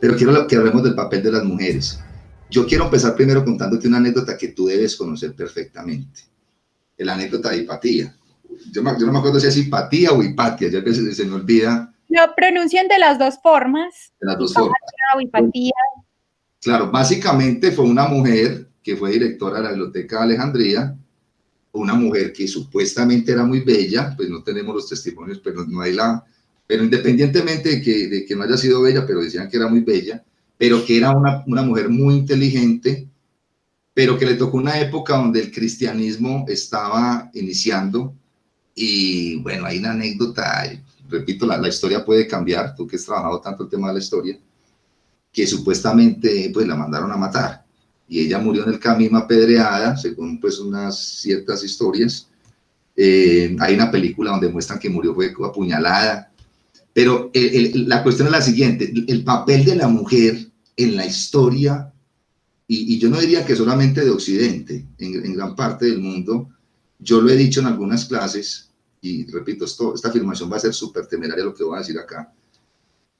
pero quiero que hablemos del papel de las mujeres. Yo quiero empezar primero contándote una anécdota que tú debes conocer perfectamente. La anécdota de Hipatía. Yo no me acuerdo si es Hipatía o Hipatia, ya que se me olvida. Lo pronuncian de las dos formas. De las dos formas. O Hipatía. Claro, básicamente fue una mujer que fue directora de la Biblioteca de Alejandría, una mujer que supuestamente era muy bella, pues no tenemos los testimonios, pero no hay pero independientemente de que no haya sido bella, pero decían que era muy bella, pero que era una mujer muy inteligente, pero que le tocó una época donde el cristianismo estaba iniciando. Y bueno, hay una anécdota, repito, la historia puede cambiar, tú que has trabajado tanto el tema de la historia, que supuestamente pues la mandaron a matar y ella murió en el camino apedreada, según pues unas ciertas historias. Hay una película donde muestran que murió fue apuñalada, pero la cuestión es la siguiente, el papel de la mujer en la historia, y yo no diría que solamente de Occidente, en gran parte del mundo, yo lo he dicho en algunas clases, y repito, esta afirmación va a ser súper temeraria lo que voy a decir acá.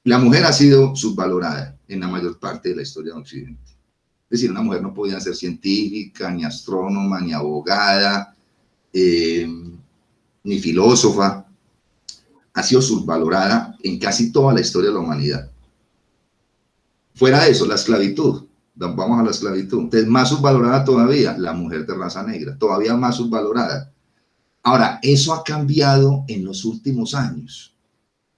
La mujer ha sido subvalorada en la mayor parte de la historia de Occidente. Es decir, una mujer no podía ser científica, ni astrónoma, ni abogada, ni filósofa. Ha sido subvalorada en casi toda la historia de la humanidad. Fuera de eso, la esclavitud. Vamos a la esclavitud. Entonces, más subvalorada todavía, la mujer de raza negra. Todavía más subvalorada. Ahora, eso ha cambiado en los últimos años.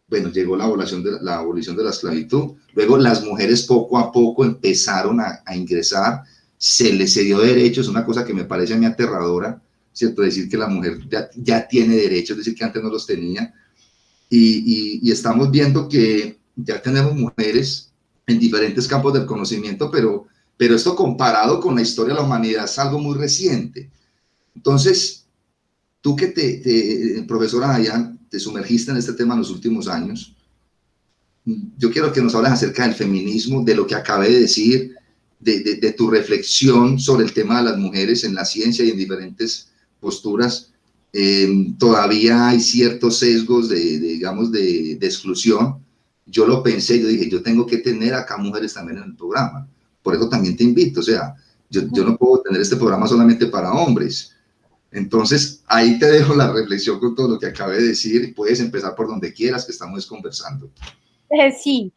Bueno, llegó la abolición de la esclavitud, luego las mujeres poco a poco empezaron a ingresar, se les dio derechos, una cosa que me parece a mí aterradora, ¿cierto? Decir que la mujer ya tiene derechos, decir que antes no los tenía, y estamos viendo que ya tenemos mujeres en diferentes campos del conocimiento, pero esto comparado con la historia de la humanidad es algo muy reciente. Entonces, tú que profesora Dayan, te sumergiste en este tema en los últimos años, yo quiero que nos hables acerca del feminismo, de lo que acabé de decir, de tu reflexión sobre el tema de las mujeres en la ciencia y en diferentes posturas. Todavía hay ciertos sesgos digamos, de exclusión. Yo lo pensé, yo dije, yo tengo que tener acá mujeres también en el programa. Por eso también te invito, o sea, yo no puedo tener este programa solamente para hombres. Entonces, ahí te dejo la reflexión con todo lo que acabé de decir y puedes empezar por donde quieras, que estamos conversando. Sí.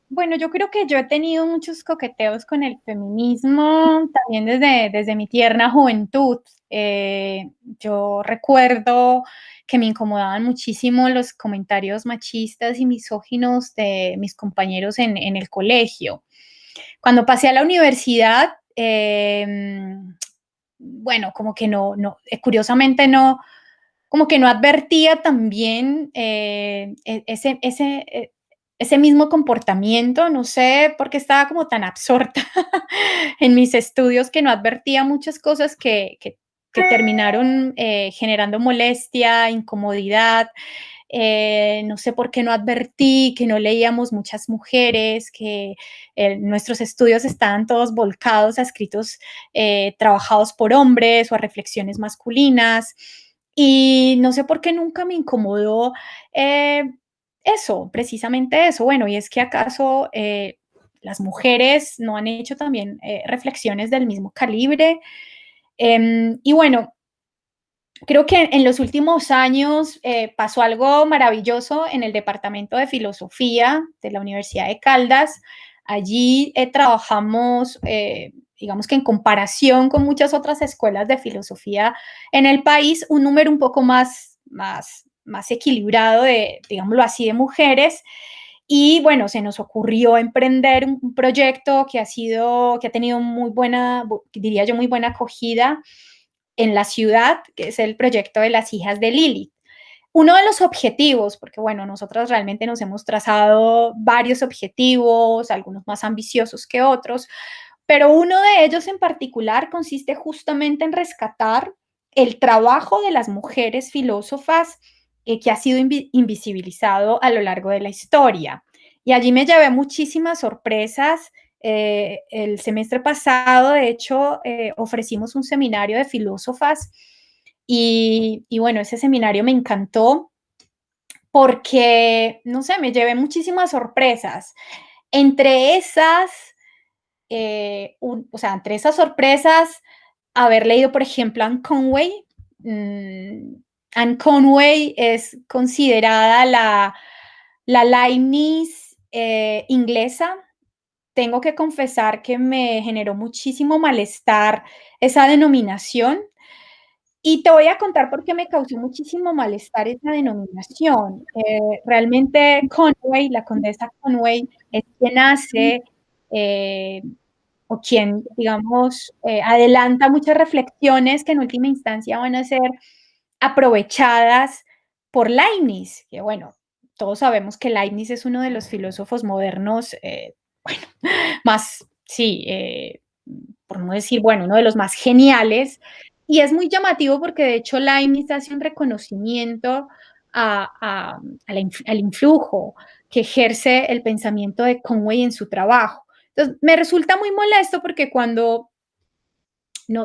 Bueno, yo creo que yo he tenido muchos coqueteos con el feminismo también desde mi tierna juventud. Yo recuerdo que me incomodaban muchísimo los comentarios machistas y misóginos de mis compañeros en el colegio. Cuando pasé a la universidad, bueno, como que curiosamente no, como que no advertía también ese mismo comportamiento, no sé por qué estaba como tan absorta en mis estudios que no advertía muchas cosas que terminaron generando molestia, incomodidad. No sé por qué no advertí que no leíamos muchas mujeres, que nuestros estudios estaban todos volcados a escritos trabajados por hombres o a reflexiones masculinas. Y no sé por qué nunca me incomodó eso, precisamente eso. Bueno, y es que acaso las mujeres no han hecho también reflexiones del mismo calibre. Y bueno, creo que en los últimos años pasó algo maravilloso en el Departamento de Filosofía de la Universidad de Caldas. Allí trabajamos, digamos que en comparación con muchas otras escuelas de filosofía en el país, un número un poco más equilibrado digámoslo así, de mujeres. Y bueno, se nos ocurrió emprender un proyecto que ha tenido muy buena, diría yo, muy buena acogida en la ciudad, que es el proyecto de las hijas de Lilith. Uno de los objetivos, porque bueno, nosotros realmente nos hemos trazado varios objetivos, algunos más ambiciosos que otros, pero uno de ellos en particular consiste justamente en rescatar el trabajo de las mujeres filósofas que ha sido invisibilizado a lo largo de la historia. Y allí me llevé muchísimas sorpresas. El semestre pasado, de hecho, ofrecimos un seminario de filósofas y bueno, ese seminario me encantó porque, no sé, me llevé muchísimas sorpresas. Entre esas, entre esas sorpresas, haber leído, por ejemplo, Anne Conway. Anne Conway es considerada la Leibniz inglesa. Tengo que confesar que me generó muchísimo malestar esa denominación. Y te voy a contar por qué me causó muchísimo malestar esa denominación. Realmente Conway, la condesa Conway, es quien hace eh, o quien, digamos, adelanta muchas reflexiones que en última instancia van a ser aprovechadas por Leibniz, que bueno, todos sabemos que Leibniz es uno de los filósofos modernos, bueno, más, sí, por no decir, bueno, uno de los más geniales. Y es muy llamativo porque de hecho Leibniz hace un reconocimiento al influjo que ejerce el pensamiento de Conway en su trabajo. Entonces, me resulta muy molesto porque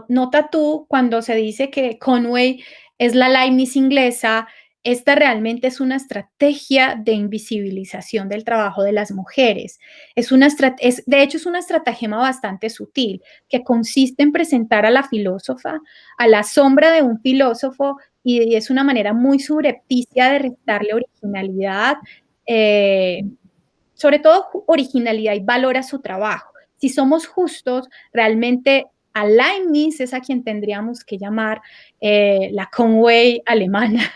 nota tú, cuando se dice que Conway es la Leibniz inglesa, esta realmente es una estrategia de invisibilización del trabajo de las mujeres. De hecho, es una estratagema bastante sutil, que consiste en presentar a la filósofa a la sombra de un filósofo y es una manera muy subrepticia de restarle originalidad, sobre todo originalidad y valor a su trabajo. Si somos justos, realmente a Leibniz es a quien tendríamos que llamar la Conway alemana.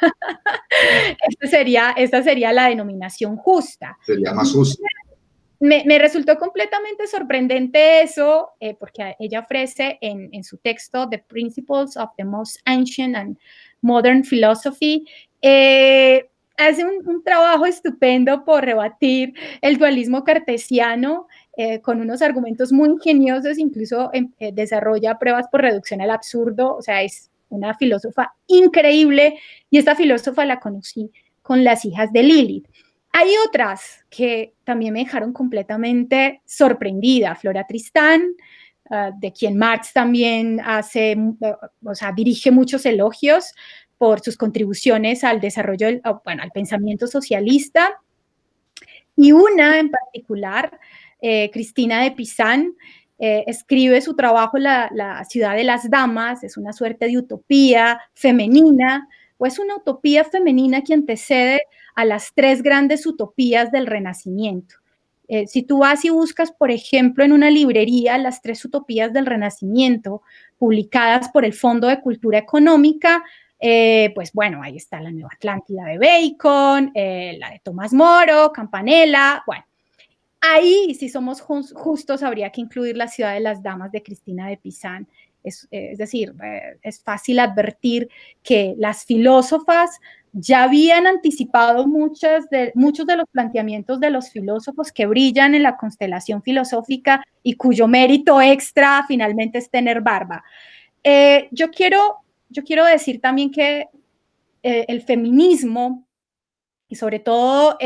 Esta sería la denominación justa. Sería más justo. Me resultó completamente sorprendente eso, porque ella ofrece en su texto The Principles of the Most Ancient and Modern Philosophy, hace un trabajo estupendo por rebatir el dualismo cartesiano con unos argumentos muy ingeniosos, incluso desarrolla pruebas por reducción al absurdo. O sea, es una filósofa increíble, y esta filósofa la conocí con Las hijas de Lilith. Hay otras que también me dejaron completamente sorprendida. Flora Tristán, de quien Marx también dirige muchos elogios por sus contribuciones al desarrollo, al pensamiento socialista. Y una en particular, Cristina de Pizan, escribe su trabajo la ciudad de las damas. Es una suerte de utopía femenina, o es una utopía femenina que antecede a las tres grandes utopías del Renacimiento. Si tú vas y buscas, por ejemplo, en una librería las tres utopías del Renacimiento, publicadas por el Fondo de Cultura Económica, pues bueno, ahí está la Nueva Atlántida de Bacon, la de Tomás Moro, Campanella. Bueno, ahí, si somos justos, habría que incluir la ciudad de las damas de Cristina de Pizan. Es decir, es fácil advertir que las filósofas ya habían anticipado muchos de los planteamientos de los filósofos que brillan en la constelación filosófica y cuyo mérito extra finalmente es tener barba. Yo quiero decir también que el feminismo, y sobre todo,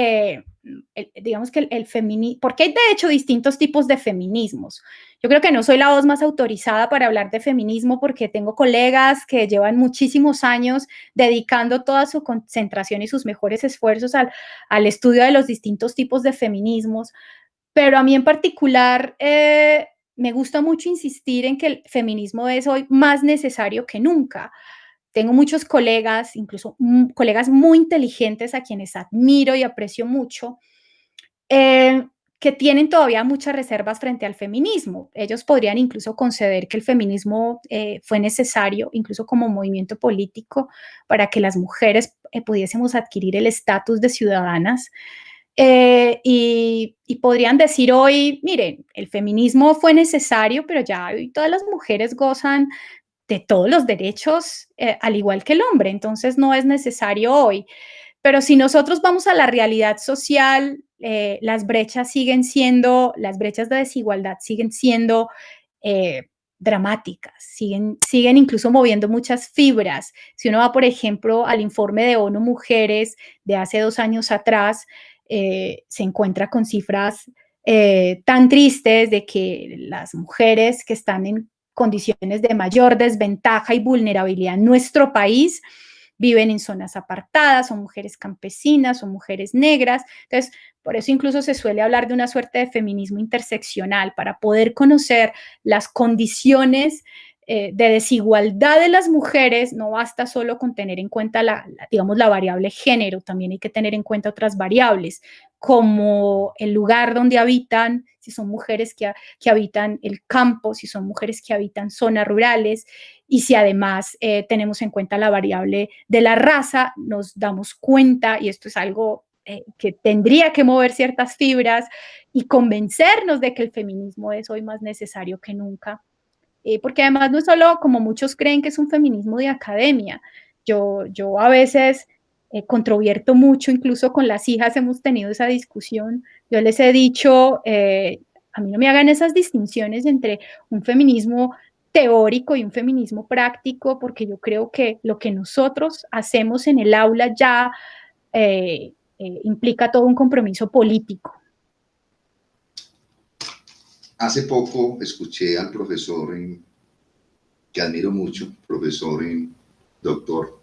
digamos que el feminismo, porque hay de hecho distintos tipos de feminismos. Yo creo que no soy la voz más autorizada para hablar de feminismo, porque tengo colegas que llevan muchísimos años dedicando toda su concentración y sus mejores esfuerzos al estudio de los distintos tipos de feminismos. Pero a mí en particular me gusta mucho insistir en que el feminismo es hoy más necesario que nunca. Tengo muchos colegas, incluso colegas muy inteligentes a quienes admiro y aprecio mucho, que tienen todavía muchas reservas frente al feminismo. Ellos podrían incluso conceder que el feminismo fue necesario, incluso como movimiento político, para que las mujeres pudiésemos adquirir el estatus de ciudadanas. Y podrían decir hoy, miren, el feminismo fue necesario, pero ya hoy todas las mujeres gozan de todos los derechos, al igual que el hombre, entonces no es necesario hoy. Pero si nosotros vamos a la realidad social, las brechas de desigualdad siguen siendo dramáticas, siguen incluso moviendo muchas fibras. Si uno va, por ejemplo, al informe de ONU Mujeres de hace 2 años atrás, se encuentra con cifras tan tristes de que las mujeres que están en condiciones de mayor desventaja y vulnerabilidad en nuestro país viven en zonas apartadas, son mujeres campesinas, son mujeres negras. Entonces, por eso incluso se suele hablar de una suerte de feminismo interseccional, para poder conocer las condiciones de desigualdad de las mujeres. No basta solo con tener en cuenta digamos, la variable género, también hay que tener en cuenta otras variables, como el lugar donde habitan, si son mujeres que habitan el campo, si son mujeres que habitan zonas rurales, y si además tenemos en cuenta la variable de la raza, nos damos cuenta, y esto es algo que tendría que mover ciertas fibras y convencernos de que el feminismo es hoy más necesario que nunca, porque además no es solo como muchos creen que es un feminismo de academia. Yo a veces controvierto mucho, incluso con las hijas hemos tenido esa discusión. Yo les he dicho, a mí no me hagan esas distinciones entre un feminismo teórico y un feminismo práctico, porque yo creo que lo que nosotros hacemos en el aula ya implica todo un compromiso político. Hace poco escuché al profesor, que admiro mucho, profesor doctor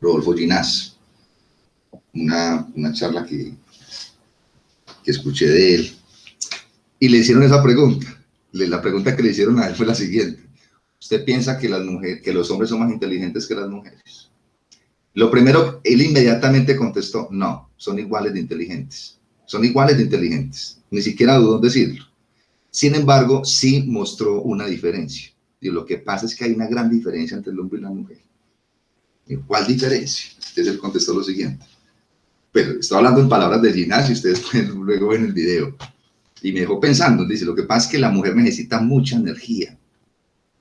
Rodolfo Ginás, una charla que escuché de él, y le hicieron esa pregunta. La pregunta que le hicieron a él fue la siguiente: ¿usted piensa que los hombres son más inteligentes que las mujeres? Lo primero, él inmediatamente contestó: no, son iguales de inteligentes. Son iguales de inteligentes. Ni siquiera dudó en decirlo. Sin embargo, sí mostró una diferencia. Y lo que pasa es que hay una gran diferencia entre el hombre y la mujer. ¿Cuál diferencia? Entonces él contestó lo siguiente. Pero estoy hablando en palabras de Ginás, y ustedes pueden luego ver en el video. Y me dejó pensando. Dice: lo que pasa es que la mujer necesita mucha energía.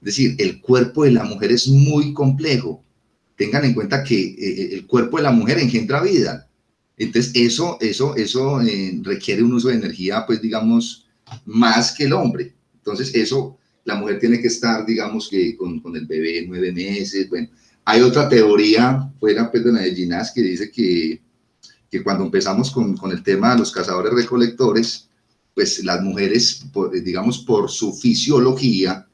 Es decir, el cuerpo de la mujer es muy complejo. Tengan en cuenta que el cuerpo de la mujer engendra vida. Entonces, eso requiere un uso de energía, pues, digamos, más que el hombre. Entonces, la mujer tiene que estar, digamos, que con el bebé 9 meses. Bueno, hay otra teoría, fuera pues de la de Ginás, que dice que cuando empezamos con el tema de los cazadores recolectores, pues las mujeres, digamos, por su fisiología,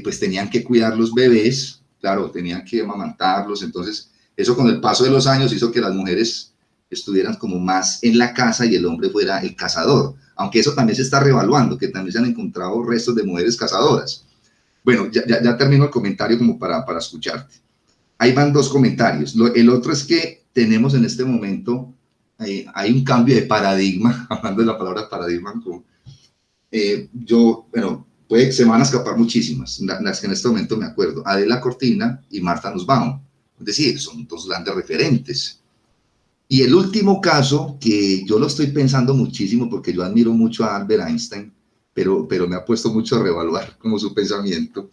pues tenían que cuidar los bebés, claro, tenían que amamantarlos. Entonces, eso con el paso de los años hizo que las mujeres estuvieran como más en la casa y el hombre fuera el cazador, aunque eso también se está revaluando, que también se han encontrado restos de mujeres cazadoras. Bueno, ya termino el comentario como para escucharte. Ahí van dos comentarios. El otro es que tenemos en este momento, hay un cambio de paradigma, hablando de la palabra paradigma, bueno, puede que se van a escapar muchísimas, las que en este momento me acuerdo: Adela Cortina y Martha Nussbaum. Es decir, son dos grandes referentes. Y el último caso, que yo lo estoy pensando muchísimo, porque yo admiro mucho a Albert Einstein, pero me ha puesto mucho a reevaluar como su pensamiento,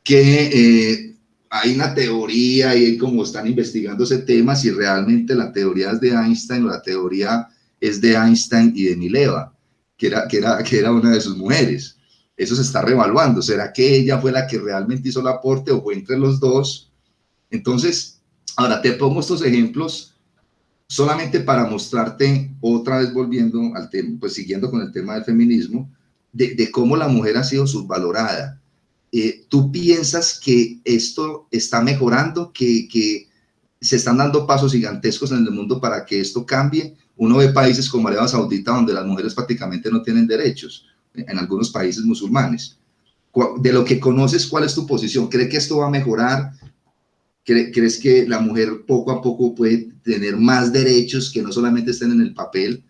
que hay una teoría y como están investigando ese tema, si realmente la teoría es de Einstein o la teoría es de Einstein y de Mileva, que era una de sus mujeres. Eso se está reevaluando. ¿Será que ella fue la que realmente hizo el aporte o fue entre los dos? Entonces, ahora te pongo estos ejemplos solamente para mostrarte, otra vez volviendo al tema, pues siguiendo con el tema del feminismo, de cómo la mujer ha sido subvalorada. ¿Tú piensas que esto está mejorando, que se están dando pasos gigantescos en el mundo para que esto cambie? Uno ve países como Arabia Saudita, donde las mujeres prácticamente no tienen derechos, en algunos países musulmanes. De lo que conoces, ¿cuál es tu posición? ¿Crees que esto va a mejorar? ¿Crees que la mujer poco a poco puede tener más derechos que no solamente estén en el papel?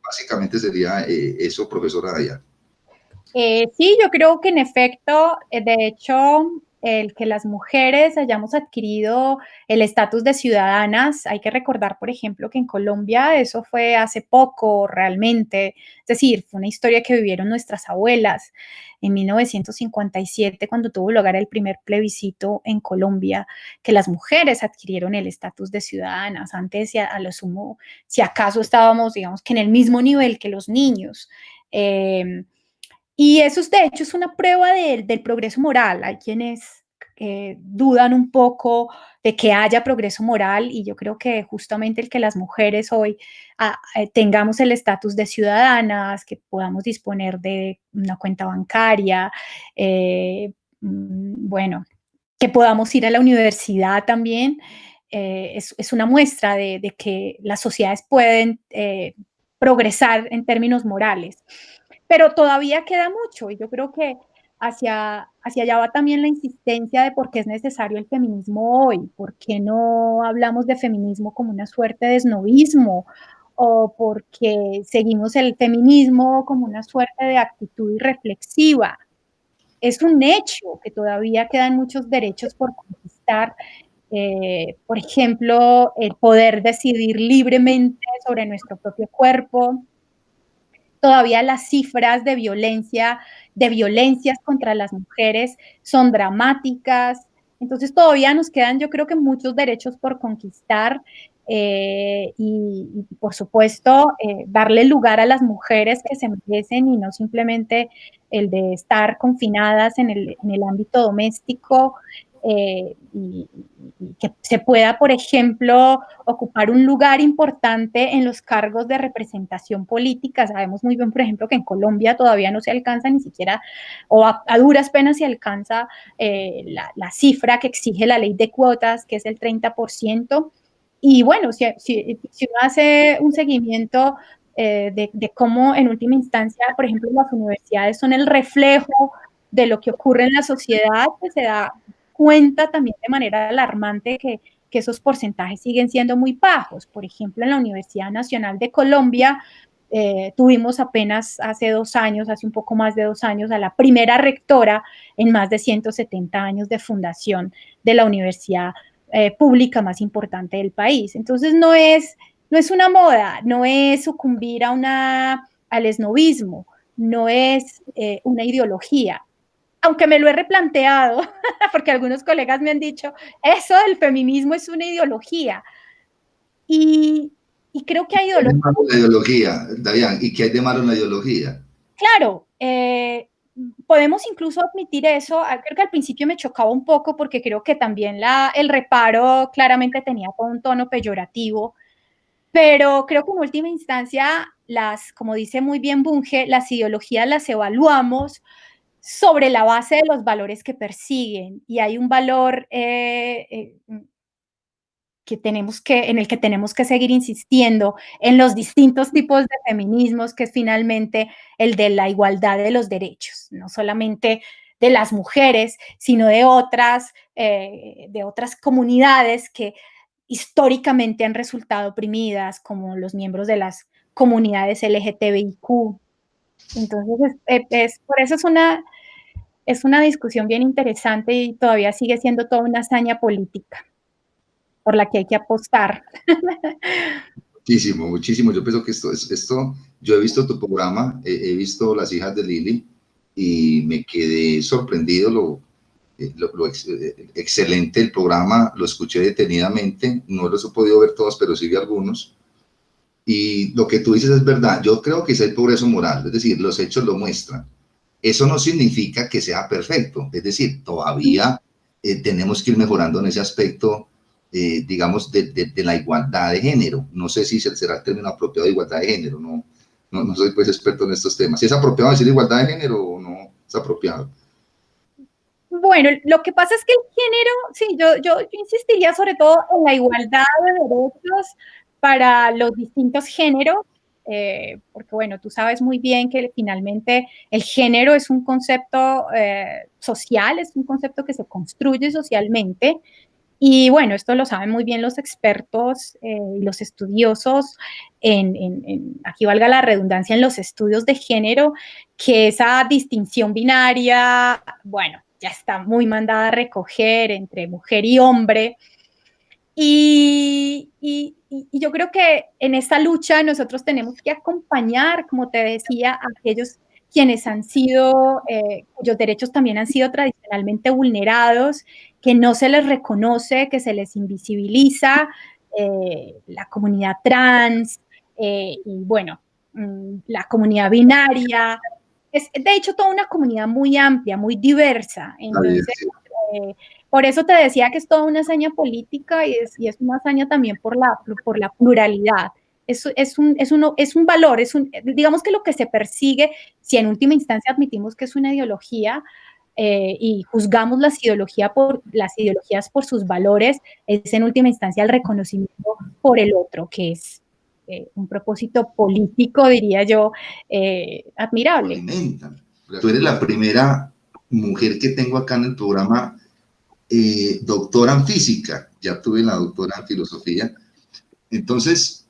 Básicamente sería eso, profesora Daya. Sí, yo creo que en efecto, de hecho, el que las mujeres hayamos adquirido el estatus de ciudadanas, hay que recordar, por ejemplo, que en Colombia eso fue hace poco realmente, es decir, fue una historia que vivieron nuestras abuelas en 1957, cuando tuvo lugar el primer plebiscito en Colombia, que las mujeres adquirieron el estatus de ciudadanas. Antes, a lo sumo, si acaso estábamos, digamos, que en el mismo nivel que los niños. Y eso de hecho es una prueba del progreso moral. Hay quienes dudan un poco de que haya progreso moral, y yo creo que justamente el que las mujeres hoy tengamos el estatus de ciudadanas, que podamos disponer de una cuenta bancaria, bueno, que podamos ir a la universidad también, es una muestra de que las sociedades pueden progresar en términos morales. Pero todavía queda mucho y yo creo que hacia allá va también la insistencia de por qué es necesario el feminismo hoy, por qué no hablamos de feminismo como una suerte de esnovismo o porque seguimos el feminismo como una suerte de actitud irreflexiva. Es un hecho que todavía quedan muchos derechos por conquistar, por ejemplo, el poder decidir libremente sobre nuestro propio cuerpo. Todavía las cifras de violencias contra las mujeres son dramáticas. Entonces todavía nos quedan, yo creo que muchos derechos por conquistar y, por supuesto, darle lugar a las mujeres que se merecen y no simplemente el de estar confinadas en el ámbito doméstico y que se pueda, por ejemplo, ocupar un lugar importante en los cargos de representación política. Sabemos muy bien, por ejemplo, que en Colombia todavía no se alcanza ni siquiera, o a duras penas se alcanza la cifra que exige la ley de cuotas, que es el 30%. Y bueno, si uno hace un seguimiento de cómo en última instancia, por ejemplo, las universidades son el reflejo de lo que ocurre en la sociedad, pues se da cuenta también de manera alarmante que esos porcentajes siguen siendo muy bajos. Por ejemplo, en la Universidad Nacional de Colombia tuvimos apenas hace 2 años, hace un poco más de 2 años, a la primera rectora en más de 170 años de fundación de la universidad pública más importante del país. Entonces no es una moda, no es sucumbir al esnovismo, no es una ideología, aunque me lo he replanteado, porque algunos colegas me han dicho, eso del feminismo es una ideología. Y, y creo que hay ¿Qué hay de ideología. malo en la ideología, Dayan? ¿Y qué hay de malo en la ideología? Claro, podemos incluso admitir eso. Creo que al principio me chocaba un poco porque creo que también el reparo claramente tenía todo un tono peyorativo, pero creo que en última instancia, como dice muy bien Bunge, las ideologías las evaluamos sobre la base de los valores que persiguen y hay un valor en el que tenemos que seguir insistiendo en los distintos tipos de feminismos, que es finalmente el de la igualdad de los derechos, no solamente de las mujeres, sino de otras comunidades que históricamente han resultado oprimidas, como los miembros de las comunidades LGTBIQ. Entonces, por eso es una discusión bien interesante y todavía sigue siendo toda una hazaña política por la que hay que apostar. Muchísimo, muchísimo. Yo pienso que yo he visto tu programa, he visto Las hijas de Lili y me quedé sorprendido excelente el programa, lo escuché detenidamente, no los he podido ver todos, pero sí vi algunos. Y lo que tú dices es verdad, yo creo que es el progreso moral, es decir, los hechos lo muestran. Eso no significa que sea perfecto, es decir, todavía tenemos que ir mejorando en ese aspecto, digamos, de la igualdad de género. No sé si será el término apropiado de igualdad de género, no soy pues experto en estos temas. ¿Si es apropiado decir igualdad de género o no es apropiado? Bueno, lo que pasa es que el género, sí, yo insistiría sobre todo en la igualdad de derechos para los distintos géneros, porque bueno, tú sabes muy bien que finalmente el género es un concepto social, es un concepto que se construye socialmente. Y bueno, esto lo saben muy bien los expertos y los estudiosos, aquí valga la redundancia, en los estudios de género, que esa distinción binaria, bueno, ya está muy mandada a recoger entre mujer y hombre. Y yo creo que en esta lucha nosotros tenemos que acompañar, como te decía, a aquellos quienes cuyos derechos también han sido tradicionalmente vulnerados, que no se les reconoce, que se les invisibiliza, la comunidad trans, y bueno, la comunidad binaria. Es de hecho toda una comunidad muy amplia, muy diversa. Entonces, eh, por eso te decía que es toda una hazaña política y es una hazaña también por la pluralidad. Es un valor, digamos que lo que se persigue, si en última instancia admitimos que es una ideología, y juzgamos las ideologías por sus valores, es en última instancia el reconocimiento por el otro, que es un propósito político, diría yo, admirable. Alimentan. Tú eres la primera mujer que tengo acá en el programa, doctora en física, ya tuve la doctora en filosofía. Entonces,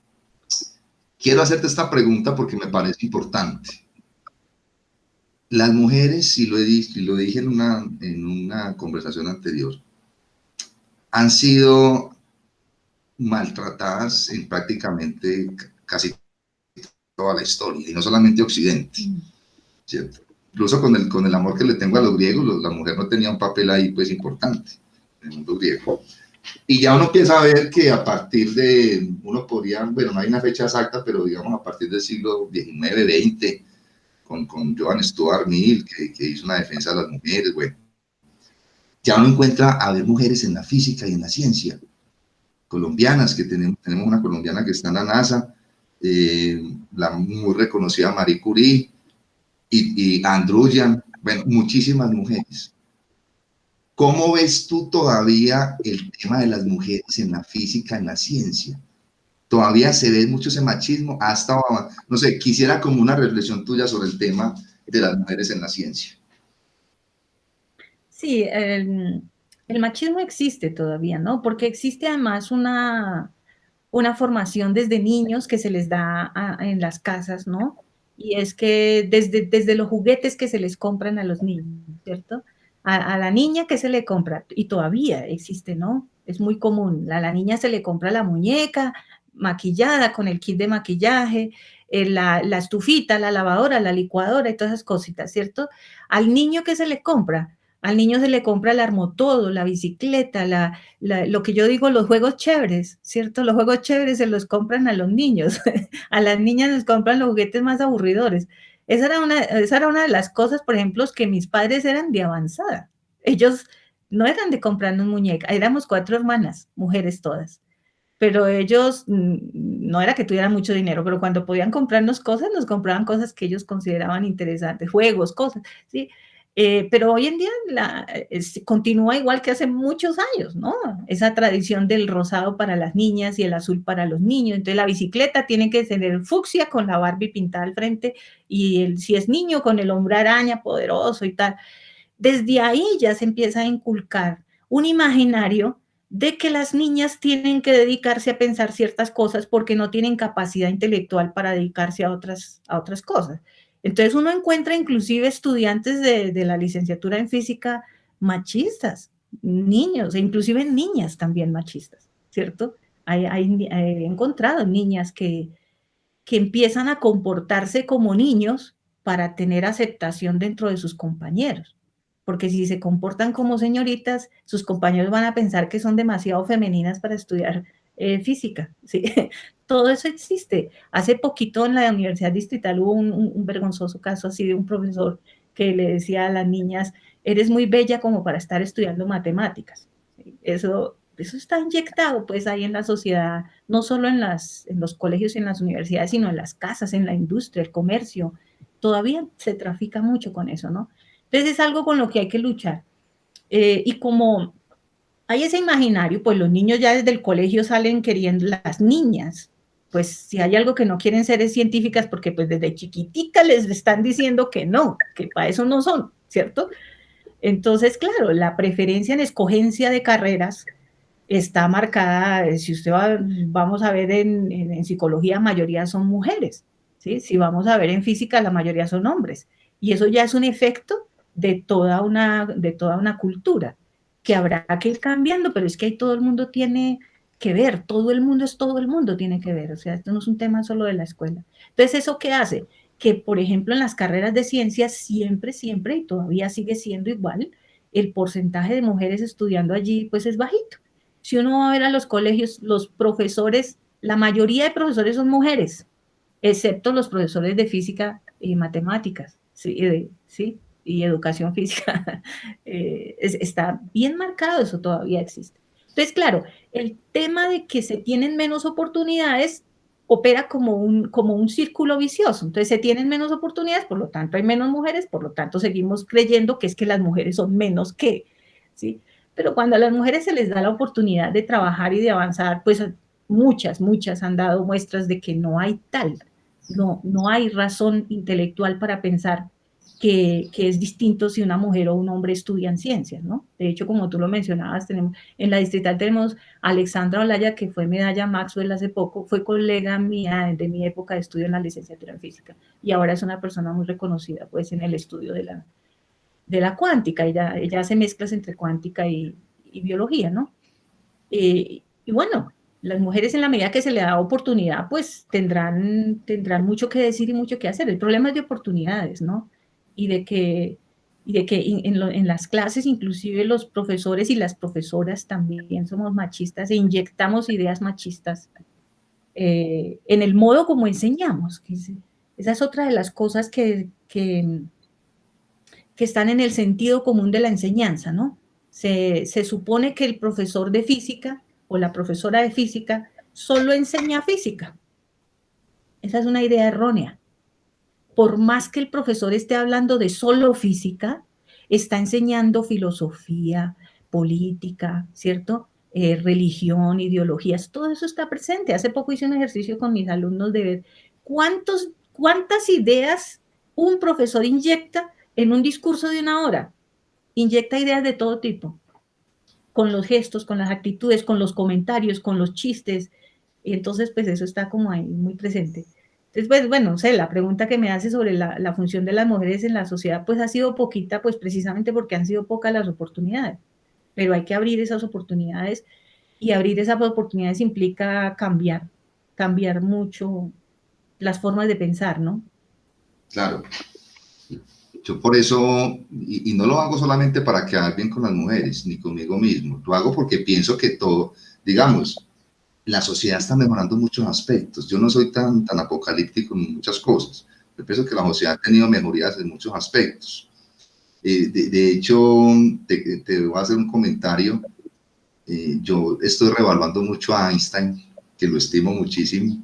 quiero hacerte esta pregunta porque me parece importante. Las mujeres, y lo dije en una conversación anterior, han sido maltratadas en prácticamente casi toda la historia, y no solamente Occidente, ¿cierto? Incluso con el amor que le tengo a los griegos, la mujer no tenía un papel ahí pues importante en el mundo griego. Y ya uno empieza a ver que a partir de, uno podría, bueno, no hay una fecha exacta, pero digamos a partir del siglo XIX, XX, con Joan Stuart Mill, que hizo una defensa de las mujeres, bueno, ya uno encuentra a ver mujeres en la física y en la ciencia, colombianas, que tenemos una colombiana que está en la NASA, la muy reconocida Marie Curie y Andruyan, bueno, muchísimas mujeres. ¿Cómo ves tú todavía el tema de las mujeres en la física, en la ciencia? ¿Todavía se ve mucho ese machismo? Hasta, no sé, quisiera como una reflexión tuya sobre el tema de las mujeres en la ciencia. Sí, el machismo existe todavía, ¿no? Porque existe además una formación desde niños que se les da en las casas, ¿no? Y es que desde los juguetes que se les compran a los niños, ¿cierto? A la niña que se le compra, y todavía existe, ¿no? Es muy común. A la niña se le compra la muñeca maquillada con el kit de maquillaje, la estufita, la lavadora, la licuadora y todas esas cositas, ¿cierto? Al niño que se le compra, al niño se le compra el armotodo, la bicicleta, lo que yo digo, los juegos chéveres, ¿cierto? Los juegos chéveres se los compran a los niños, a las niñas les compran los juguetes más aburridores. Esa era una de las cosas, por ejemplo, que mis padres eran de avanzada. Ellos no eran de comprarnos muñecas, éramos 4 hermanas, mujeres todas. Pero ellos, no era que tuvieran mucho dinero, pero cuando podían comprarnos cosas, nos compraban cosas que ellos consideraban interesantes, juegos, cosas, ¿sí? Pero hoy en día continúa igual que hace muchos años, ¿no? Esa tradición del rosado para las niñas y el azul para los niños. Entonces la bicicleta tiene que tener fucsia con la Barbie pintada al frente y si es niño con el hombre araña poderoso y tal. Desde ahí ya se empieza a inculcar un imaginario de que las niñas tienen que dedicarse a pensar ciertas cosas porque no tienen capacidad intelectual para dedicarse a otras cosas. Entonces uno encuentra inclusive estudiantes de la licenciatura en física machistas, niños, e inclusive niñas también machistas, ¿cierto? He encontrado niñas que empiezan a comportarse como niños para tener aceptación dentro de sus compañeros. Porque si se comportan como señoritas, sus compañeros van a pensar que son demasiado femeninas para estudiar física. ¿Sí? Todo eso existe. Hace poquito en la Universidad Distrital hubo un vergonzoso caso así de un profesor que le decía a las niñas, eres muy bella como para estar estudiando matemáticas. ¿Sí? Eso está inyectado pues ahí en la sociedad, no solo en los colegios y en las universidades, sino en las casas, en la industria, el comercio. Todavía se trafica mucho con eso, ¿no? Entonces es algo con lo que hay que luchar. Y como hay ese imaginario, pues los niños ya desde el colegio salen queriendo, las niñas, pues si hay algo que no quieren ser es científicas porque pues desde chiquitica les están diciendo que no, que para eso no son, ¿cierto? Entonces, claro, la preferencia en escogencia de carreras está marcada, si usted vamos a ver en psicología, la mayoría son mujeres, ¿sí? Si vamos a ver en física, la mayoría son hombres. Y eso ya es un efecto de toda una cultura que habrá que ir cambiando, pero es que ahí todo el mundo tiene que ver, todo el mundo es todo el mundo tiene que ver, o sea, esto no es un tema solo de la escuela. Entonces, ¿eso qué hace? Que, por ejemplo, en las carreras de ciencias siempre, siempre, y todavía sigue siendo igual, el porcentaje de mujeres estudiando allí, pues es bajito. Si uno va a ver a los colegios, los profesores, la mayoría de profesores son mujeres, excepto los profesores de física y matemáticas, ¿sí? ¿Sí? Y educación física. Está bien marcado, eso todavía existe. Entonces, claro, el tema de que se tienen menos oportunidades opera como un círculo vicioso. Entonces se tienen menos oportunidades, por lo tanto hay menos mujeres, por lo tanto seguimos creyendo que es que las mujeres son menos que, ¿sí? Pero cuando a las mujeres se les da la oportunidad de trabajar y de avanzar, pues muchas han dado muestras de que no hay tal, no hay razón intelectual para pensar que es distinto si una mujer o un hombre estudian ciencias, ¿no? De hecho, como tú lo mencionabas, en la distrital tenemos a Alexandra Olaya, que fue medalla Maxwell hace poco, fue colega mía de mi época de estudio en la licenciatura en física, y ahora es una persona muy reconocida, pues, en el estudio de la cuántica. Ella hace mezclas entre cuántica y biología, ¿no? Y bueno, las mujeres en la medida que se le da oportunidad, pues tendrán mucho que decir y mucho que hacer. El problema es de oportunidades, ¿no? Y de que, en las clases inclusive los profesores y las profesoras también somos machistas e inyectamos ideas machistas en el modo como enseñamos. Esa es otra de las cosas que están en el sentido común de la enseñanza, ¿no? Se supone que el profesor de física o la profesora de física solo enseña física. Esa es una idea errónea. Por más que el profesor esté hablando de solo física, está enseñando filosofía, política, ¿cierto? Religión, ideologías, todo eso está presente. Hace poco hice un ejercicio con mis alumnos de ver cuántas ideas un profesor inyecta en un discurso de una hora. Inyecta ideas de todo tipo, con los gestos, con las actitudes, con los comentarios, con los chistes, y entonces pues eso está como ahí muy presente. Entonces, pues bueno, no sé, la pregunta que me hace sobre la función de las mujeres en la sociedad pues ha sido poquita, pues precisamente porque han sido pocas las oportunidades, pero hay que abrir esas oportunidades, y abrir esas oportunidades implica cambiar mucho las formas de pensar, ¿no? Claro. Yo por eso, y no lo hago solamente para quedar bien con las mujeres, ni conmigo mismo, lo hago porque pienso que todo, digamos, la sociedad está mejorando muchos aspectos. Yo no soy tan apocalíptico en muchas cosas. Yo pienso que la sociedad ha tenido mejorías en muchos aspectos. De hecho, te voy a hacer un comentario. Yo estoy revaluando mucho a Einstein, que lo estimo muchísimo,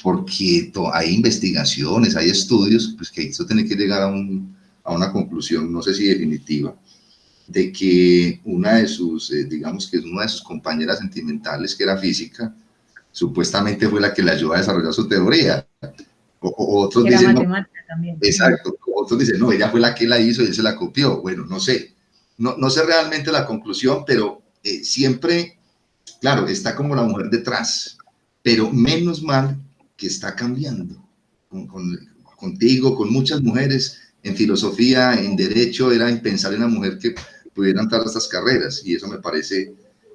porque hay investigaciones, hay estudios, pues que esto tiene que llegar a una conclusión, no sé si definitiva, de que una de sus, digamos que es una de sus compañeras sentimentales, que era física, supuestamente fue la que le ayudó a desarrollar su teoría. Otros Era dicen, no, matemática también. exacto, otros dicen, no, ella fue la que la hizo y él se la copió. Bueno, no sé, no sé realmente la conclusión, pero siempre, claro, está como la mujer detrás, pero menos mal que está cambiando contigo, con muchas mujeres. En filosofía, en derecho, era impensable una mujer que pudiera entrar a estas carreras, y eso me parece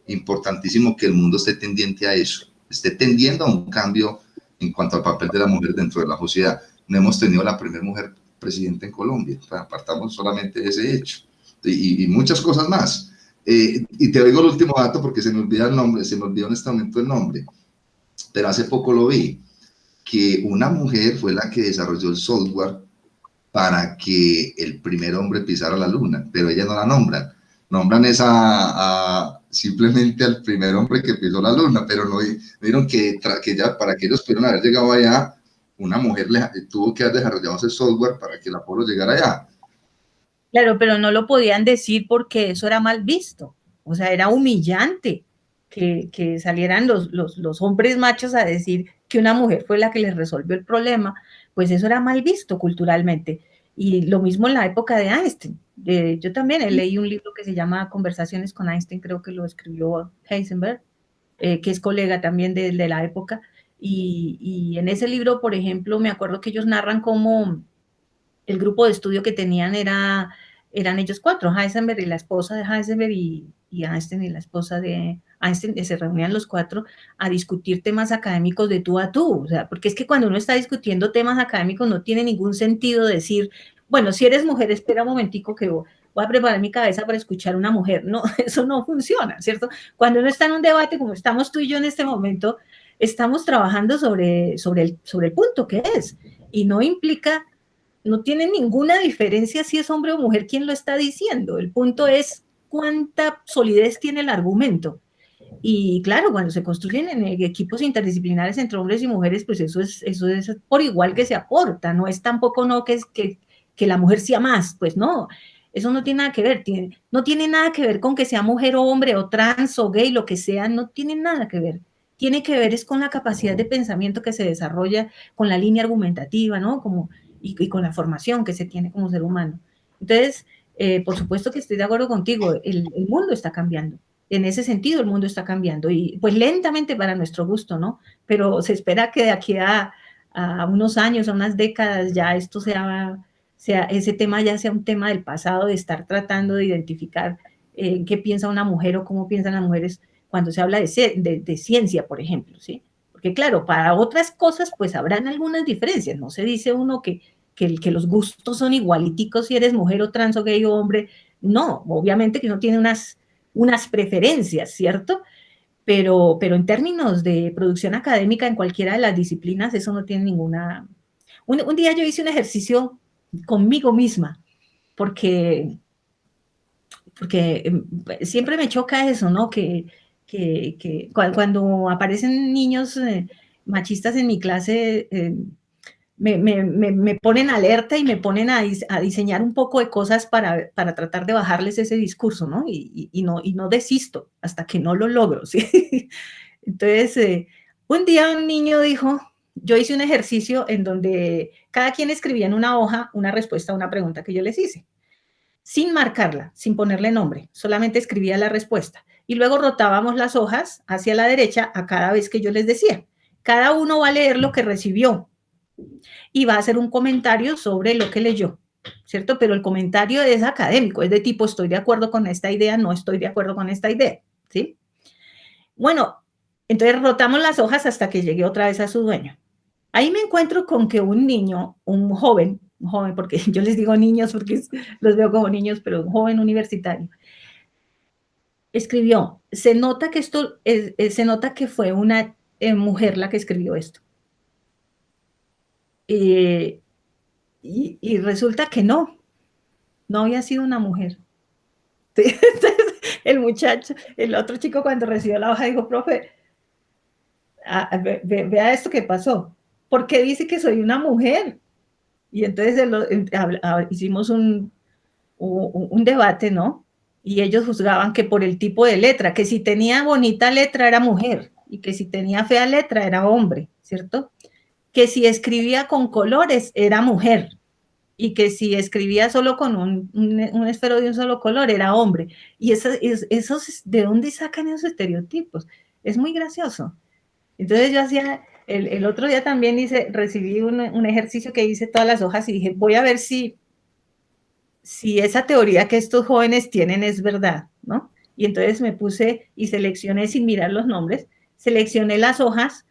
importantísimo, que el mundo esté tendiente a eso, esté tendiendo a un cambio en cuanto al papel de la mujer dentro de la sociedad. No hemos tenido la primera mujer presidenta en Colombia, apartamos solamente de ese hecho, y muchas cosas más. Y te digo el último dato porque se me olvida el nombre, se me olvidó en este momento el nombre, pero hace poco lo vi, que una mujer fue la que desarrolló el software para que el primer hombre pisara la luna, pero ella no la nombran simplemente al primer hombre que pisó la luna, pero no vieron que ya para que ellos pudieran haber llegado allá, una mujer tuvo que haber desarrollado ese software para que el Apolo llegara allá. Claro, pero no lo podían decir porque eso era mal visto. O sea, era humillante que salieran los hombres machos a decir que una mujer fue la que les resolvió el problema. Pues eso era mal visto culturalmente. Y lo mismo en la época de Einstein. Yo también leí un libro que se llama Conversaciones con Einstein, creo que lo escribió Heisenberg, que es colega también de la época. Y en ese libro, por ejemplo, me acuerdo que ellos narran cómo el grupo de estudio que tenían eran ellos cuatro, Heisenberg y la esposa de Heisenberg y Einstein y la esposa de Einstein, se reunían los cuatro a discutir temas académicos de tú a tú, o sea, porque es que cuando uno está discutiendo temas académicos no tiene ningún sentido decir, bueno, si eres mujer, espera un momentico que voy a preparar mi cabeza para escuchar a una mujer, no, eso no funciona, ¿cierto? Cuando uno está en un debate como estamos tú y yo en este momento, estamos trabajando sobre el punto que es, y no implica, no tiene ninguna diferencia si es hombre o mujer quien lo está diciendo. El punto es cuánta solidez tiene el argumento. Y claro, cuando se construyen en equipos interdisciplinares entre hombres y mujeres, pues eso es por igual que se aporta, no es tampoco no que la mujer sea más, pues no, eso no tiene nada que ver, no tiene nada que ver con que sea mujer o hombre o trans o gay, lo que sea, no tiene nada que ver. Tiene que ver es con la capacidad de pensamiento que se desarrolla, con la línea argumentativa, ¿no? Y con la formación que se tiene como ser humano. Entonces, por supuesto que estoy de acuerdo contigo, el mundo está cambiando. En ese sentido, el mundo está cambiando y pues lentamente para nuestro gusto, ¿no? Pero se espera que de aquí a unos años, a unas décadas, ya esto ese tema ya sea un tema del pasado, de estar tratando de identificar qué piensa una mujer o cómo piensan las mujeres cuando se habla de ciencia, por ejemplo, ¿sí? Porque claro, para otras cosas pues habrán algunas diferencias, no se dice uno que los gustos son igualiticos si eres mujer o trans o gay o hombre, no, obviamente que no tiene unas preferencias, ¿cierto? Pero en términos de producción académica en cualquiera de las disciplinas, eso no tiene ninguna... Un día yo hice un ejercicio conmigo misma, porque siempre me choca eso, ¿no? Cuando aparecen niños machistas en mi clase, me ponen alerta y me ponen a diseñar un poco de cosas para tratar de bajarles ese discurso, ¿no? Y no desisto hasta que no lo logro, ¿sí? Entonces, un día un niño dijo, yo hice un ejercicio en donde cada quien escribía en una hoja una respuesta a una pregunta que yo les hice, sin marcarla, sin ponerle nombre, solamente escribía la respuesta. Y luego rotábamos las hojas hacia la derecha a cada vez que yo les decía. Cada uno va a leer lo que recibió y va a hacer un comentario sobre lo que leyó, ¿cierto? Pero el comentario es académico, es de tipo, estoy de acuerdo con esta idea, no estoy de acuerdo con esta idea, ¿sí? Bueno, entonces rotamos las hojas hasta que llegué otra vez a su dueño. Ahí me encuentro con que un niño, un joven, porque yo les digo niños porque los veo como niños, pero un joven universitario, escribió, se nota que fue una mujer la que escribió esto. Y resulta que no había sido una mujer. Entonces, el muchacho, el otro chico cuando recibió la hoja dijo, profe, vea esto que pasó. ¿Por qué dice que soy una mujer? Y entonces hicimos un debate, ¿no? Y ellos juzgaban que por el tipo de letra, que si tenía bonita letra era mujer y que si tenía fea letra era hombre, ¿cierto? Que si escribía con colores era mujer y que si escribía solo con un esfero de un solo color era hombre. Y esos, ¿de dónde sacan esos estereotipos? Es muy gracioso. Entonces yo hacía, el otro día también recibí un ejercicio que hice todas las hojas y dije, voy a ver si esa teoría que estos jóvenes tienen es verdad, ¿no? Y entonces me puse y seleccioné sin mirar los nombres, seleccioné las hojas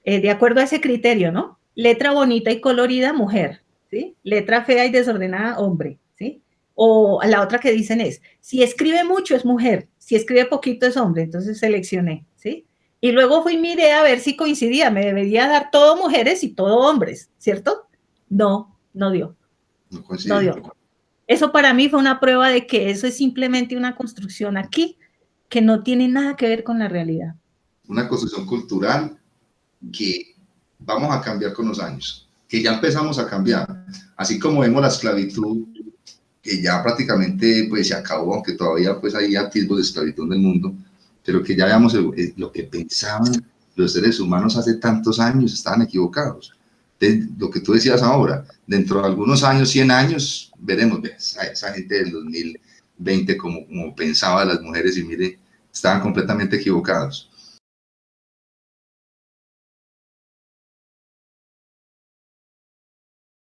de acuerdo a ese criterio, ¿no? Letra bonita y colorida, mujer, ¿sí? Letra fea y desordenada, hombre, ¿sí? O la otra que dicen es, si escribe mucho es mujer, si escribe poquito es hombre, entonces seleccioné, ¿sí? Y luego fui y miré a ver si coincidía, me debería dar todo mujeres y todo hombres, ¿cierto? No dio. No dio. Eso para mí fue una prueba de que eso es simplemente una construcción aquí que no tiene nada que ver con la realidad. Una construcción cultural que vamos a cambiar con los años, que ya empezamos a cambiar. Así como vemos la esclavitud, que ya prácticamente pues, se acabó, aunque todavía pues, hay atisbos de esclavitud en el mundo, pero que ya veamos lo que pensaban los seres humanos hace tantos años, estaban equivocados. Lo que tú decías ahora, dentro de algunos años, 100 años, veremos esa gente del 2020 como pensaba las mujeres y mire, estaban completamente equivocados.